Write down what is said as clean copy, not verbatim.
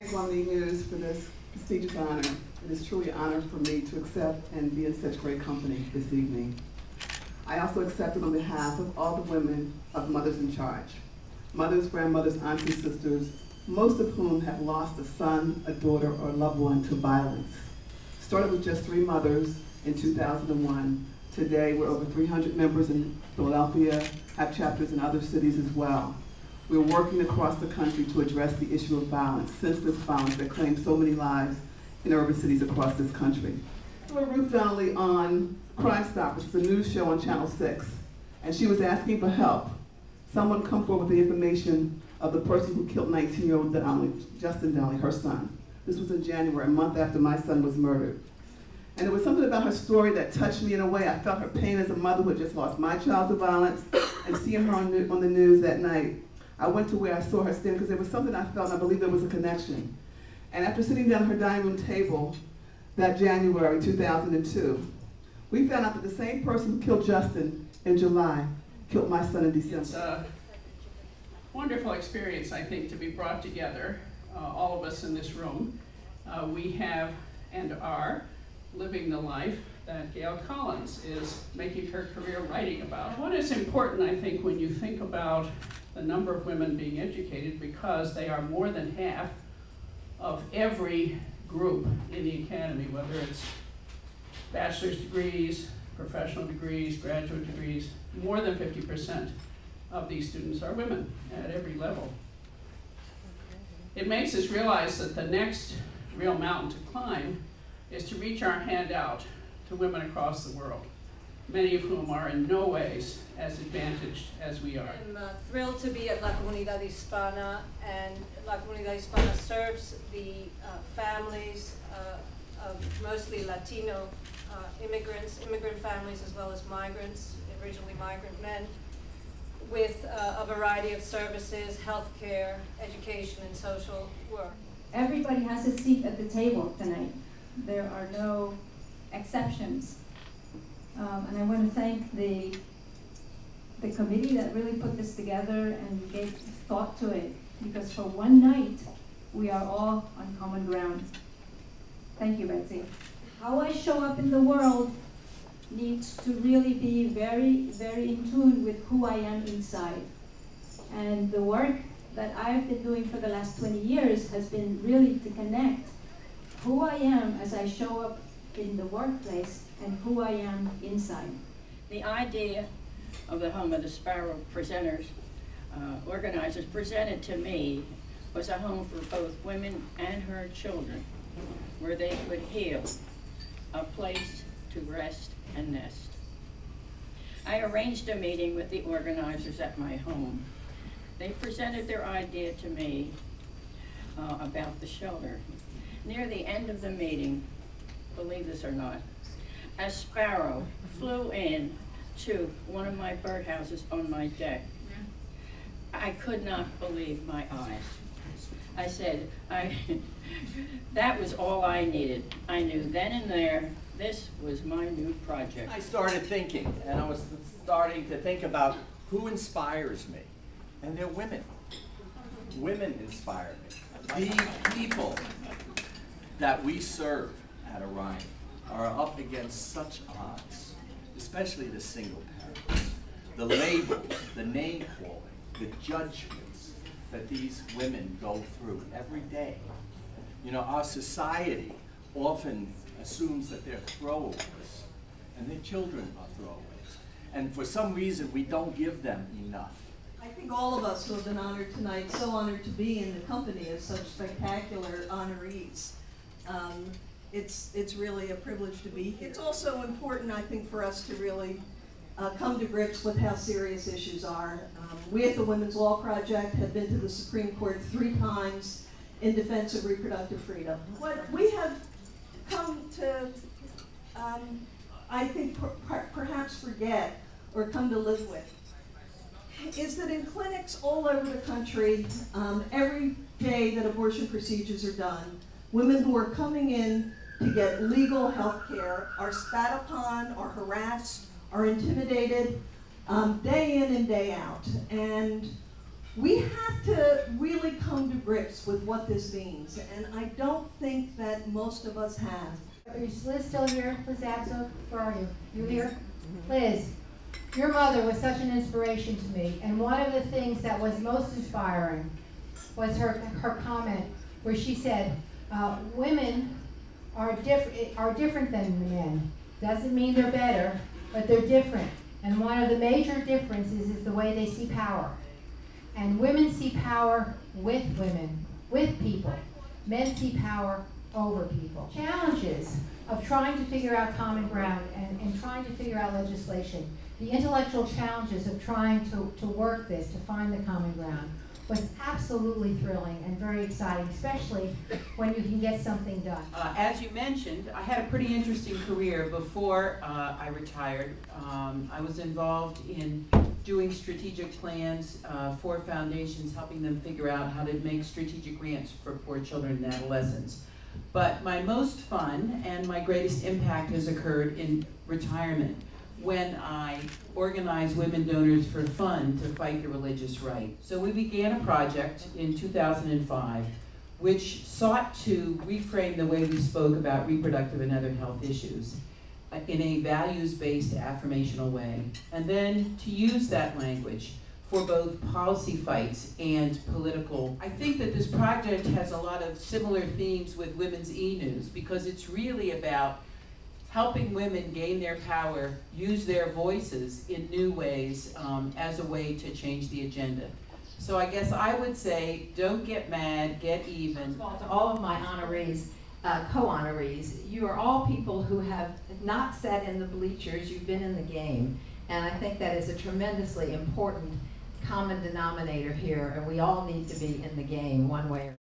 Thank you on eNews for this prestigious honor. It is truly an honor for me to accept and be in such great company this evening. I also accept it on behalf of all the women of Mothers in Charge. Mothers, grandmothers, aunties, sisters, most of whom have lost a son, a daughter, or a loved one to violence. Started with just 3 mothers in 2001. Today, we're over 300 members in Philadelphia, have chapters in other cities as well. We're working across the country to address the issue of violence, senseless violence that claims so many lives in urban cities across this country. We're Ruth Donnelly on Crime Stoppers. It's a news show on Channel 6, and she was asking for help. Someone come forward with the information of the person who killed 19-year-old Justin Donnelly, her son. This was in January, a month after my son was murdered. And there was something about her story that touched me in a way. I felt her pain as a mother who had just lost my child to violence, and seeing her on the news that night, I went to where I saw her stand because there was something I felt, and I believe there was a connection. And after sitting down at her dining room table that January 2002, we found out that the same person who killed Justin in July killed my son in December. It's a wonderful experience, I think, to be brought together, all of us in this room. We have and are living the life that Gail Collins is making her career writing about. What is important, I think, when you think about the number of women being educated, because they are more than half of every group in the academy, whether it's bachelor's degrees, professional degrees, graduate degrees, more than 50% of these students are women at every level. It makes us realize that the next real mountain to climb is to reach our hand out to women across the world, many of whom are in no ways as advantaged as we are. I'm thrilled to be at La Comunidad Hispana, and La Comunidad Hispana serves the families of mostly Latino immigrant families, as well as migrants, originally migrant men, with a variety of services, healthcare, education, and social work. Everybody has a seat at the table tonight. There are no exceptions. And I want to thank the committee that really put this together and gave thought to it, because for one night, we are all on common ground. Thank you, Betsy. How I show up in the world needs to really be very, very in tune with who I am inside. And the work that I've been doing for the last 20 years has been really to connect who I am as I show up in the workplace and who I am inside. The idea of the Home of the Sparrow presenters, organizers presented to me was a home for both women and her children, where they could heal, a place to rest and nest. I arranged a meeting with the organizers at my home. They presented their idea to me about the shelter. Near the end of the meeting, believe this or not, a sparrow flew in to one of my birdhouses on my deck. I could not believe my eyes. I said, that was all I needed. I knew then and there, this was my new project. I started thinking, and I was starting to think about who inspires me. And they're women. Women inspire me. The people that we serve at Orion are up against such odds, especially the single parents. The labels, the name calling, the judgments that these women go through every day. You know, our society often assumes that they're throwaways, and their children are throwaways. And for some reason, we don't give them enough. I think all of us who have been honored tonight, so honored to be in the company of such spectacular honorees. It's really a privilege to be here. It's also important, I think, for us to really come to grips with how serious issues are. We at the Women's Law Project have been to the Supreme Court 3 times in defense of reproductive freedom. What we have come to, I think, perhaps forget or come to live with is that in clinics all over the country, every day that abortion procedures are done, women who are coming in to get legal health care are spat upon, are harassed, are intimidated day in and day out. And we have to really come come to grips with what this means, and I don't think that most of us have. Is Liz still here? Liz Abso, where are you? You here? Liz, your mother was such an inspiration to me, and one of the things that was most inspiring was her comment where she said, women are different than men. Doesn't mean they're better, but they're different. And one of the major differences is the way they see power. And women see power with women, with people. Men see power over people. Challenges of trying to figure out common ground and trying to figure out legislation. The intellectual challenges of trying to work this, to find the common ground, was absolutely thrilling and very exciting, especially when you can get something done. As you mentioned, I had a pretty interesting career before I retired. I was involved in doing strategic plans for foundations, helping them figure out how to make strategic grants for poor children and adolescents. But my most fun and my greatest impact has occurred in retirement, when I organized Women Donors for Fun to fight the religious right. So we began a project in 2005 which sought to reframe the way we spoke about reproductive and other health issues in a values-based affirmational way, and then to use that language for both policy fights and political. I think that this project has a lot of similar themes with Women's eNews, because it's really about helping women gain their power, use their voices in new ways as a way to change the agenda. So I guess I would say, don't get mad, get even. First of all, to all of my honorees, co-honorees, you are all people who have not sat in the bleachers, you've been in the game. And I think that is a tremendously important common denominator here, and we all need to be in the game one way or